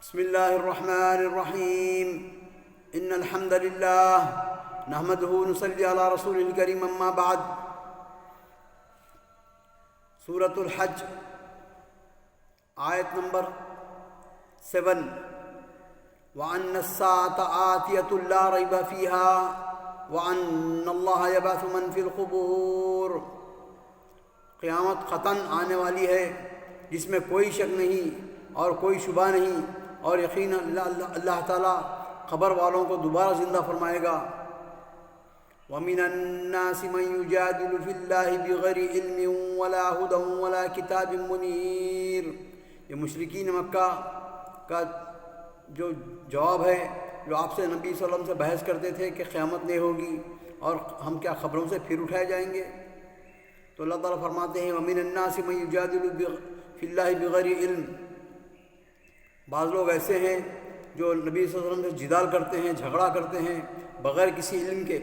بسم الله الرحمن الرحيم إن الحمد لله نحمده ونصلي على رسوله الكريم أما بعد سورة الحج آیت نمبر 7 وَأَنَّ السَّاعَةَ آتِيَةٌ لَا رَيْبَ فِيهَا وَأَنَّ اللَّهَ يَبْعَثُ مَنْ فِي الْقُبُورِ قیامت قطعاً آنے والی ہے جس میں کوئی شک نہیں اور کوئی شبہ نہیں، اور یقیناً اللہ تعالیٰ قبر والوں کو دوبارہ زندہ فرمائے گا۔ وَمِنَ النَّاسِ مَن يُجَادِلُ فِي اللَّهِ بِغَيْرِ عِلْمٍ وَلَا هُدًى وَلَا كِتَابٍ مُنِيرٍ، یہ مشرکین مکہ کا جو جواب ہے جو آپ سے نبی صلی اللہ علیہ وسلم سے بحث کرتے تھے کہ قیامت نہیں ہوگی اور ہم کیا خبروں سے پھر اٹھائے جائیں گے، تو اللہ تعالیٰ فرماتے ہیں وَمِنَ النَّاسِ مَن يُجَادِلُ فِي اللَّهِ بِغَيْرِ عِلْمٍ، بعض لوگ ایسے ہیں جو نبی صلی اللہ علیہ وسلم سے جدال کرتے ہیں، جھگڑا کرتے ہیں بغیر کسی علم کے۔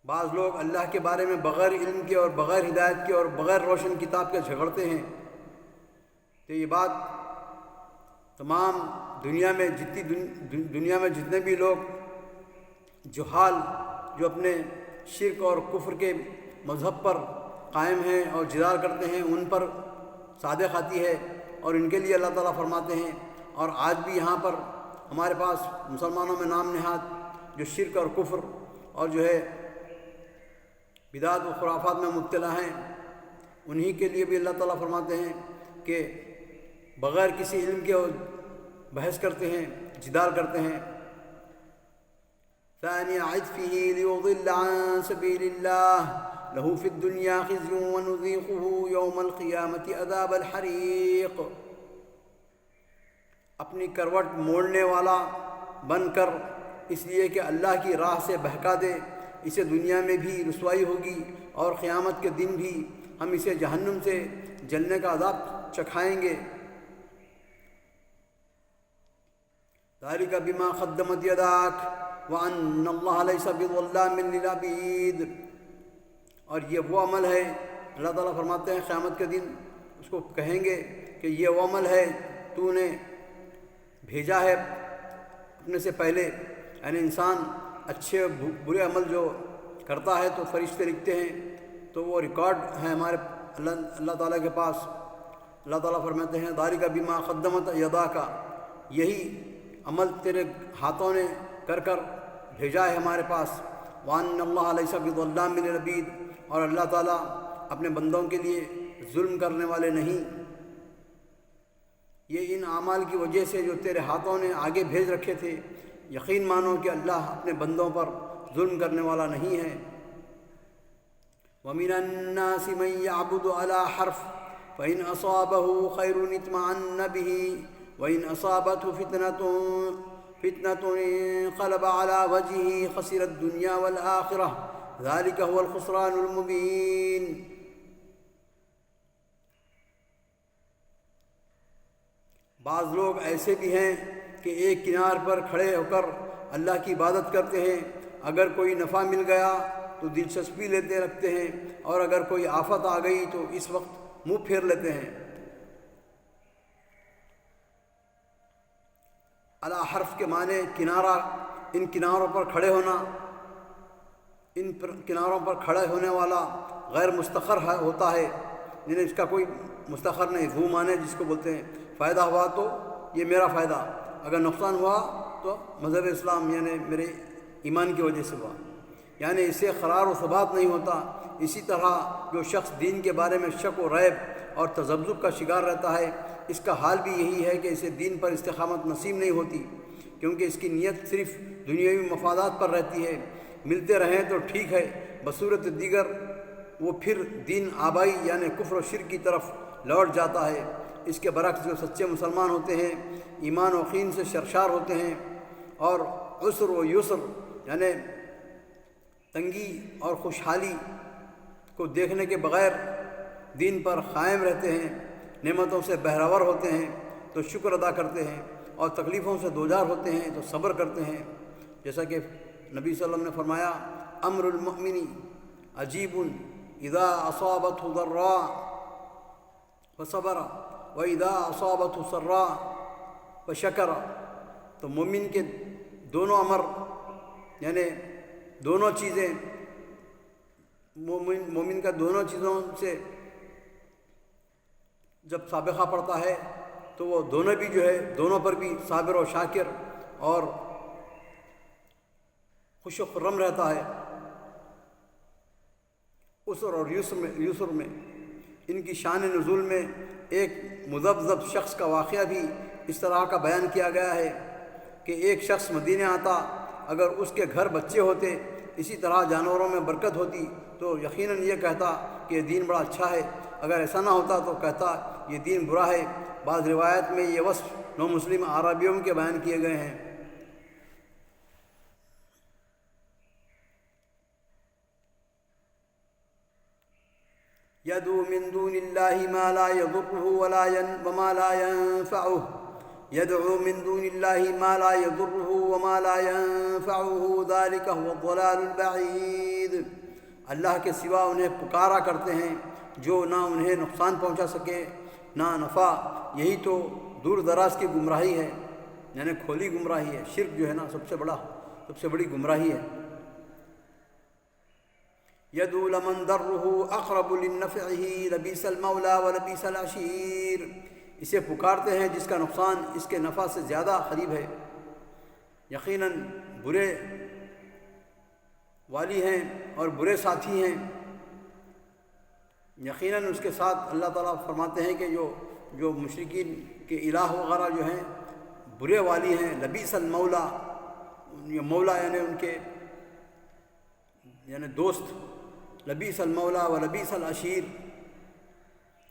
بعض لوگ اللہ کے بارے میں بغیر علم کے اور بغیر ہدایت کے اور بغیر روشن کتاب کے جھگڑتے ہیں۔ تو یہ بات تمام دنیا میں جتنے بھی لوگ جہال جو اپنے شرک اور کفر کے مذہب پر قائم ہیں اور جدال کرتے ہیں ان پر صادق آتی ہے، اور ان کے لیے اللہ تعالیٰ فرماتے ہیں اور آج بھی یہاں پر ہمارے پاس مسلمانوں میں نام نہاد جو شرک اور کفر اور جو ہے بدعت و خرافات میں مبتلا ہیں، انہی کے لیے بھی اللہ تعالیٰ فرماتے ہیں کہ بغیر کسی علم کے وہ بحث کرتے ہیں، جدال کرتے ہیں۔ ثاني عطفه ليضل عن سبيل الله له في الدنيا خزي ونذيقه يوم القيامة عذاب الحريق، اپنی کروٹ موڑنے والا بن کر اس لیے کہ اللہ کی راہ سے بہکا دے، اسے دنیا میں بھی رسوائی ہوگی اور قیامت کے دن بھی ہم اسے جہنم سے جلنے کا عذاب چکھائیں گے۔ ذلك بما قدمت يداك وَأَنَّ اللَّهَ لَيْسَ بِظَلَّامٍ لِّلْعَبِيدِ، اور یہ وہ عمل ہے اللہ تعالیٰ فرماتے ہیں قیامت کے دن اس کو کہیں گے کہ یہ وہ عمل ہے تو نے بھیجا ہے اپنے سے پہلے، یعنی انسان اچھے برے عمل جو کرتا ہے تو فرشتے لکھتے ہیں، تو وہ ریکارڈ ہے ہمارے اللہ تعالیٰ کے پاس۔ اللہ تعالیٰ فرماتے ہیں ذَلِكَ بِمَا قَدَّمَتْ يَدَاكَ، یہی عمل تیرے ہاتھوں نے کر بھیجا ہے ہمارے پاس۔ وَأَنَّ اللَّهَ لَيْسَ بِظَلَّامٍ لِّلْعَبِيدِ، اور اللہ تعالیٰ اپنے بندوں کے لیے ظلم کرنے والے نہیں۔ یہ ان اعمال کی وجہ سے جو تیرے ہاتھوں نے آگے بھیج رکھے تھے، یقین مانو کہ اللہ اپنے بندوں پر ظلم کرنے والا نہیں ہے۔ وَمِنَ النَّاسِ مَن يَعْبُدُ عَلَى حَرْفٍ فَإِنْ أَصَابَهُ خَيْرٌ اطْمَأَنَّ بِهِ وَإِنْ أَصَابَتْهُ فتنة انقلب على وجهه خسر الدنيا والآخرة ذلك هو الخسران المبين۔ بعض لوگ ایسے بھی ہیں کہ ایک کنار پر کھڑے ہو کر اللہ کی عبادت کرتے ہیں، اگر کوئی نفع مل گیا تو دلچسپی لیتے رکھتے ہیں، اور اگر کوئی آفت آ گئی تو اس وقت منہ پھیر لیتے ہیں۔ علی حرف کے معنی کنارہ، ان کناروں پر کھڑے ہونا، ان کناروں پر کھڑے ہونے والا غیر مستقر ہوتا ہے، یعنی اس کا کوئی مستقر نہیں، ذو معنی جس کو بولتے ہیں، فائدہ ہوا تو یہ میرا فائدہ، اگر نقصان ہوا تو مذہب اسلام یعنی میرے ایمان کی وجہ سے ہوا، یعنی اسے قرار و ثبات نہیں ہوتا۔ اسی طرح جو شخص دین کے بارے میں شک و ریب اور تذبذب کا شکار رہتا ہے، اس کا حال بھی یہی ہے کہ اسے دین پر استقامت نصیب نہیں ہوتی، کیونکہ اس کی نیت صرف دنیاوی مفادات پر رہتی ہے۔ ملتے رہیں تو ٹھیک ہے، بصورت دیگر وہ پھر دین آبائی یعنی کفر و شرک کی طرف لوٹ جاتا ہے۔ اس کے برعکس جو سچے مسلمان ہوتے ہیں، ایمان و یقین سے سرشار ہوتے ہیں، اور عسر و یسر یعنی تنگی اور خوشحالی کو دیکھنے کے بغیر دین پر قائم رہتے ہیں، نعمتوں سے بہرور ہوتے ہیں تو شکر ادا کرتے ہیں، اور تکلیفوں سے دوچار ہوتے ہیں تو صبر کرتے ہیں، جیسا کہ نبی صلی اللہ علیہ وسلم نے فرمایا امر المؤمن عجیب اذا اصابته ضراء فصبر وَإِذَا أَصَابَتْهُ سَرَّاءٌ فَشَكَرَ۔ تو مومن کے دونوں امر یعنی دونوں چیزیں مومن کا دونوں چیزوں سے جب سابقہ پڑتا ہے تو وہ دونوں بھی جو ہے دونوں پر بھی صابر و شاکر اور خوش و خرم رہتا ہے۔ عسر اور یسر میں ان کی شان نزول میں ایک مذبذب شخص کا واقعہ بھی اس طرح کا بیان کیا گیا ہے کہ ایک شخص مدینے آتا، اگر اس کے گھر بچے ہوتے، اسی طرح جانوروں میں برکت ہوتی تو یقیناً یہ کہتا کہ یہ دین بڑا اچھا ہے، اگر ایسا نہ ہوتا تو کہتا یہ دین برا ہے۔ بعض روایت میں یہ وصف نو مسلم اعرابیوں کے بیان کیے گئے ہیں۔ يدعو من دون الله ما لا يضره وما لا ينفعه يدعو من دون الله ما لا يضره وما لا ينفعه ذلك هو الضلال البعيد۔ اللہ کے سوا انہیں پکارا کرتے ہیں جو نہ انہیں نقصان پہنچا سکے نہ نفع، یہی تو دور دراز کی گمراہی ہے، یعنی کھلی گمراہی ہے۔ شرک جو ہے نا سب سے بڑی گمراہی ہے۔ يدعو لمن ضره اقرب لنفعه لبئس المولى ولبئس العشير۔ اسے پکارتے ہیں جس کا نقصان اس کے نفع سے زیادہ قریب ہے۔ یقیناً برے والی ہیں اور برے ساتھی ہیں۔ یقیناً اس کے ساتھ اللہ تعالیٰ فرماتے ہیں کہ جو مشرکین کے الہ وغیرہ جو ہیں برے والی ہیں۔ لبئس المولا، یہ مولا یعنی ان کے دوست، لبئس المولا و لبئس العشیر،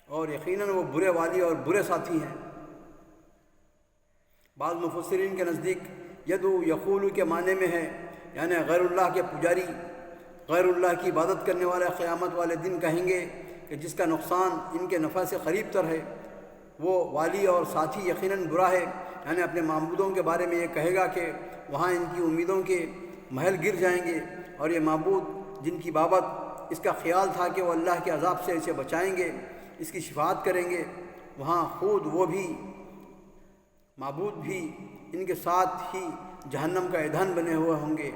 اور یقیناً وہ برے والی اور برے ساتھی ہیں۔ بعض مفسرین کے نزدیک یدعو یقول کے معنی میں ہے، یعنی غیر اللہ کے پجاری، غیر اللہ کی عبادت کرنے والے قیامت والے دن کہیں گے کہ جس کا نقصان ان کے نفع سے قریب تر ہے، وہ والی اور ساتھی یقیناً برا ہے۔ یعنی اپنے معبودوں کے بارے میں یہ کہے گا کہ وہاں ان کی امیدوں کے محل گر جائیں گے، اور یہ معبود جن کی بابت اس کا خیال تھا کہ وہ اللہ کے عذاب سے اسے بچائیں گے، اس کی شفاعت کریں گے، وہاں خود وہ بھی معبود بھی ان کے ساتھ ہی جہنم کا ایندھن بنے ہوئے ہوں گے۔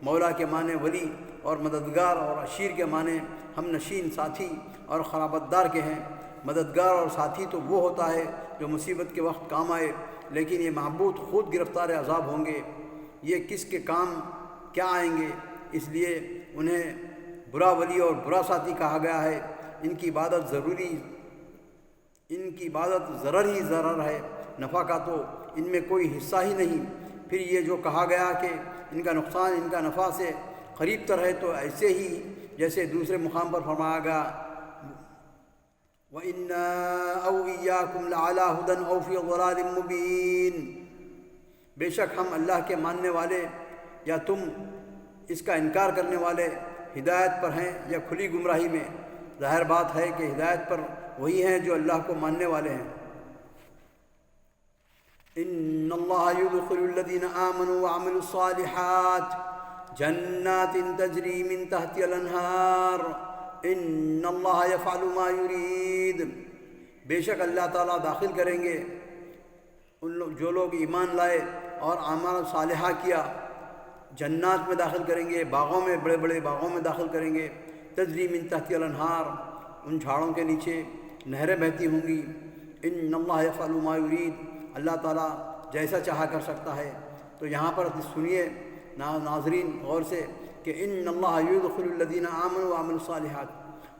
مولا کے معنی ولی اور مددگار، اور عشیر کے معنی ہم نشین، ساتھی اور خرابتدار کے ہیں۔ مددگار اور ساتھی تو وہ ہوتا ہے جو مصیبت کے وقت کام آئے، لیکن یہ معبود خود گرفتار عذاب ہوں گے، یہ کس کے کام کیا آئیں گے؟ اس لیے انہیں برا ولی اور برا ساتھی کہا گیا ہے۔ ان کی عبادت ضرر ہی ضرر ہے، نفع کا تو ان میں کوئی حصہ ہی نہیں۔ پھر یہ جو کہا گیا کہ ان کا نقصان ان کا نفع سے قریب تر ہے، تو ایسے ہی جیسے دوسرے مقام پر فرمایا گیا وَإِنَّا أَوْ إِيَّاكُمْ لَعَلَىٰ هُدًى أَوْ فِي ضَلَالٍ مُّبِينٍ۔ بے شک ہم اللہ کے ماننے والے یا تم اس کا انکار کرنے والے ہدایت پر ہیں یا کھلی گمراہی میں۔ ظاہر بات ہے کہ ہدایت پر وہی ہیں جو اللہ کو ماننے والے ہیں۔ ان اللہ يدخل الذین آمنوا وعملوا الصالحات جنات تجری من تحتها الانہار ان اللہ یفعل ما یرید۔ بے شک اللہ تعالیٰ داخل کریں گے جو لوگ ایمان لائے اور اعمال صالحہ کیا، جنات میں داخل کریں گے، باغوں میں، بڑے بڑے باغوں میں داخل کریں گے۔ تجری من تحتها الانہار، ان جھاڑوں کے نیچے نہریں بہتی ہوں گی۔ ان اللہ یفعل ما یرید، اللہ تعالیٰ جیسا چاہا کر سکتا ہے۔ تو یہاں پر سنیے ناظرین غور سے کہ ان اللہ یدخل الذین آمنوا وعملوا الصالحات،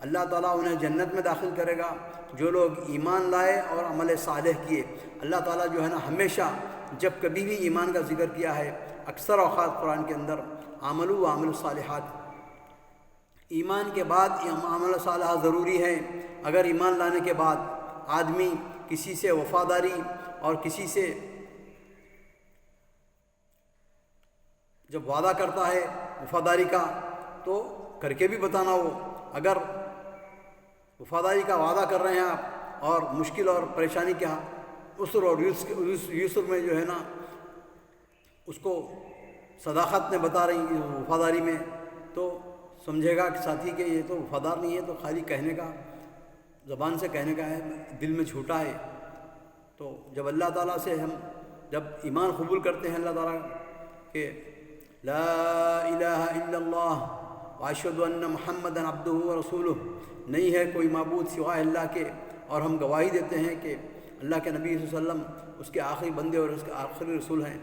اللہ تعالیٰ انہیں جنت میں داخل کرے گا جو لوگ ایمان لائے اور عمل صالح کیے۔ اللہ تعالیٰ جو ہے نا ہمیشہ جب کبھی بھی ایمان کا ذکر کیا ہے، اکثر اوقات قرآن کے اندر عملوا وعملوا الصالحات، ایمان کے بعد عمل صالحہ ضروری ہے۔ اگر ایمان لانے کے بعد آدمی کسی سے وفاداری اور کسی سے جب وعدہ کرتا ہے وفاداری کا تو کر کے بھی بتانا ہو۔ اگر وفاداری کا وعدہ کر رہے ہیں آپ اور مشکل اور پریشانی کے عسر اور یسر میں جو ہے نا اس کو صداقت میں بتا رہی ہیں وفاداری میں، تو سمجھے گا کہ ساتھی کہ یہ تو وفادار نہیں ہے، تو خالی کہنے کا، زبان سے کہنے کا ہے، دل میں جھوٹا ہے۔ تو جب اللہ تعالیٰ سے ہم جب ایمان قبول کرتے ہیں اللہ تعالیٰ کہ لا الہ الا اللہ واشہد ان محمد عبدہ ورسولہ، نہیں ہے کوئی معبود سوائے اللہ کے، اور ہم گواہی دیتے ہیں کہ اللہ کے نبی صلی اللہ علیہ وسلم اس کے آخری بندے اور اس کے آخری رسول ہیں۔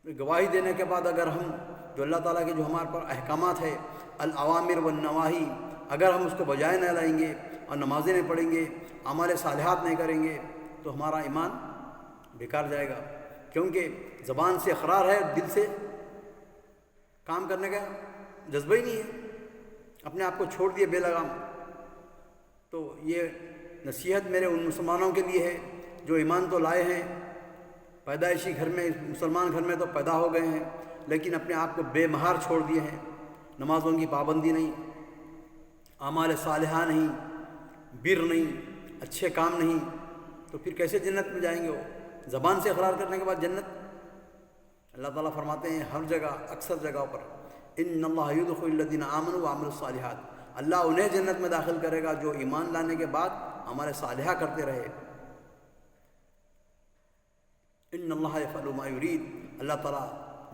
گواہی دینے کے بعد اگر ہم جو اللہ تعالیٰ کے جو ہمارے پر احکامات ہے الاوامر والنواہی، اگر ہم اس کو بجائے نہ لائیں گے اور نمازیں نہیں پڑھیں گے، اعمال صالحات نہیں کریں گے، تو ہمارا ایمان بیکار جائے گا، کیونکہ زبان سے اقرار ہے، دل سے کام کرنے کا جذبہ ہی نہیں ہے، اپنے آپ کو چھوڑ دیے بے لگام۔ تو یہ نصیحت میرے ان مسلمانوں کے لیے ہے جو ایمان تو لائے ہیں، پیدائشی گھر میں، مسلمان گھر میں تو پیدا ہو گئے ہیں، لیکن اپنے آپ کو بے مہار چھوڑ دیے ہیں، نمازوں کی پابندی نہیں، اعمال صالحہ نہیں، بر نہیں، اچھے کام نہیں، تو پھر کیسے جنت میں جائیں گے؟ وہ زبان سے اقرار کرنے کے بعد جنت؟ اللہ تعالیٰ فرماتے ہیں ہر جگہ، اکثر جگہوں پر، ان اللہ یدخل الذین آمنوا وعملوا الصالحات، اللہ انہیں جنت میں داخل کرے گا جو ایمان لانے کے بعد ہمارے صالحہ کرتے رہے۔ ان اللہ یفعل ما یرید، اللہ تعالیٰ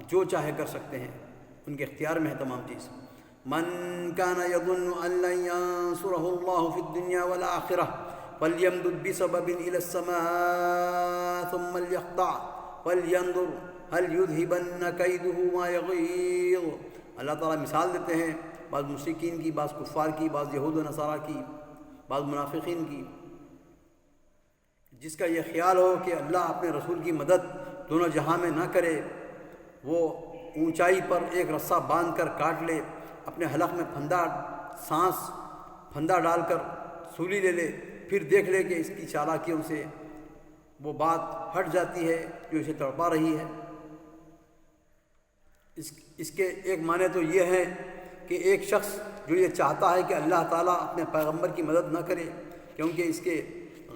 جو چاہے کر سکتے ہیں، ان کے اختیار میں ہے تمام چیز۔ من کان یظن ان لن ینصرہ اللہ فی الدنیا والآخرہ فلیمدد بسبب الی السماء ثم لیقطع فلینظر هل یذهبن کیدہ ما یغیظ۔ اللہ تعالیٰ مثال دیتے ہیں بعض مشرکین کی، بعض کفار کی، بعض یہود و نصارہ کی، بعض منافقین کی، جس کا یہ خیال ہو کہ اللہ اپنے رسول کی مدد دونوں جہاں میں نہ کرے، وہ اونچائی پر ایک رسہ باندھ کر کاٹ لے، اپنے حلق میں پھندا ڈال کر سولی لے لے، پھر دیکھ لے کہ اس کی چالاکیوں سے وہ بات ہٹ جاتی ہے جو اسے تڑپا رہی ہے۔ اس کے ایک معنی تو یہ ہے کہ ایک شخص جو یہ چاہتا ہے کہ اللہ تعالیٰ اپنے پیغمبر کی مدد نہ کرے کیونکہ اس کے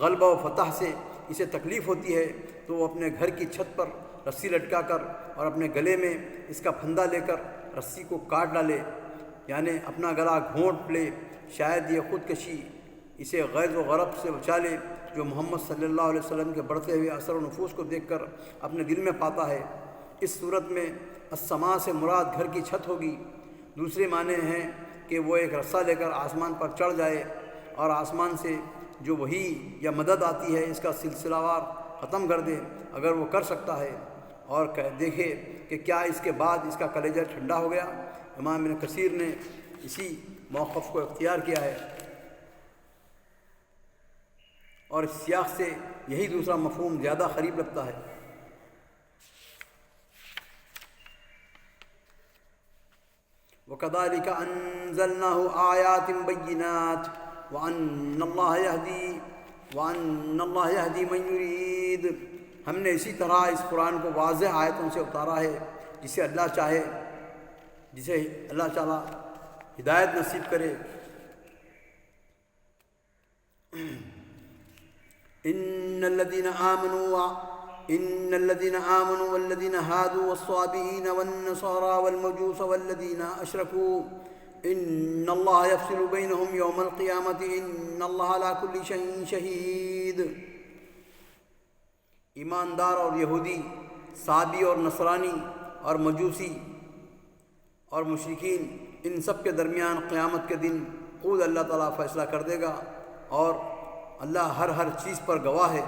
غلبہ و فتح سے اسے تکلیف ہوتی ہے، تو وہ اپنے گھر کی چھت پر رسی لٹکا کر اور اپنے گلے میں اس کا پھندا لے کر رسی کو کاٹ ڈالے، یعنی اپنا گلا گھونٹ لے، شاید یہ خودکشی اسے غیظ و غضب سے بچا لے جو محمد صلی اللہ علیہ وسلم کے بڑھتے ہوئے اثر و نفوذ کو دیکھ کر اپنے دل میں پاتا ہے۔ اس صورت میں السماء سے مراد گھر کی چھت ہوگی۔ دوسرے معنی ہیں کہ وہ ایک رسہ لے کر آسمان پر چڑھ جائے اور آسمان سے جو وحی یا مدد آتی ہے اس کا سلسلہ وار ختم کر دے، اگر وہ کر سکتا ہے، اور دیکھے کہ کیا اس کے بعد اس کا کلیجہ ٹھنڈا ہو گیا۔ امام ابن کثیر نے اسی موقف کو اختیار کیا ہے، اور اس سیاق سے یہی دوسرا مفہوم زیادہ قریب لگتا ہے۔ وَكَذَلِكَ أَنزَلْنَاهُ آيَاتٍ بَيِّنَاتٍ وَأَنَّ اللَّهَ يَهْدِي مَن يُرِيدُ۔ ہم نے اسی طرح اس قرآن کو واضح آیتوں سے اتارا ہے، جسے اللہ چاہے، جسے اللہ تعالیٰ ہدایت نصیب کرے۔ ان الذين آمنوا والذين هادوا والصابئين والنصارى والمجوس والذين أشركوا ان الله يفصل بينهم يوم القيامة ان الله على كل شيء شهيد۔ ایماندار اور یہودی، صابی اور نصرانی اور مجوسی اور مشرکین، ان سب کے درمیان قیامت کے دن خود اللہ تعالیٰ فیصلہ کر دے گا، اور اللہ ہر چیز پر گواہ ہے۔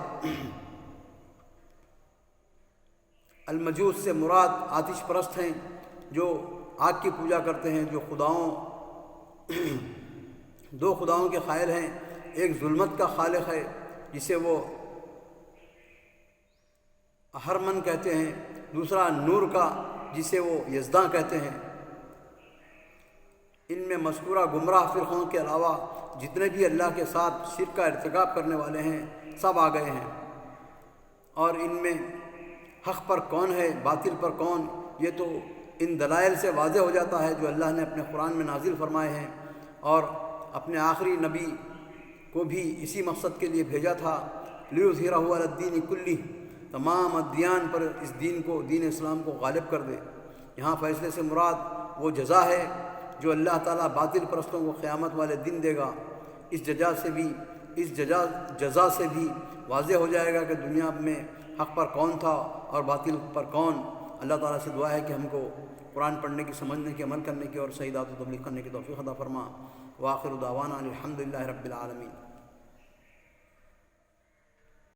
المجوس سے مراد آتش پرست ہیں جو آگ کی پوجا کرتے ہیں، جو دو خداؤں کے قائل ہیں، ایک ظلمت کا خالق ہے جسے وہ اہرمن کہتے ہیں، دوسرا نور کا جسے وہ یزداں کہتے ہیں۔ ان میں مذکورہ گمراہ فرقوں کے علاوہ جتنے بھی اللہ کے ساتھ شرک کا ارتکاب کرنے والے ہیں سب آ گئے ہیں، اور ان میں حق پر کون ہے، باطل پر کون، یہ تو ان دلائل سے واضح ہو جاتا ہے جو اللہ نے اپنے قرآن میں نازل فرمائے ہیں، اور اپنے آخری نبی کو بھی اسی مقصد کے لیے بھیجا تھا، لِیُظْہِرَهُ عَلَى الدِّینِ کُلِّهِ، تمام ادیان پر اس دین کو، دین اسلام کو غالب کر دے۔ یہاں فیصلے سے مراد وہ جزا ہے جو اللہ تعالیٰ باطل پرستوں کو قیامت والے دن دے گا۔ اس جزا سے بھی واضح ہو جائے گا کہ دنیا میں حق پر کون تھا اور باطل پر کون۔ اللہ تعالیٰ سے دعا ہے کہ ہم کو قرآن پڑھنے کی، سمجھنے کی، عمل کرنے کی اور صحیح دعوت و تبلیغ کرنے کی توفیق عطا فرما۔ وآخر دعوانا الحمد للہ رب العالمین۔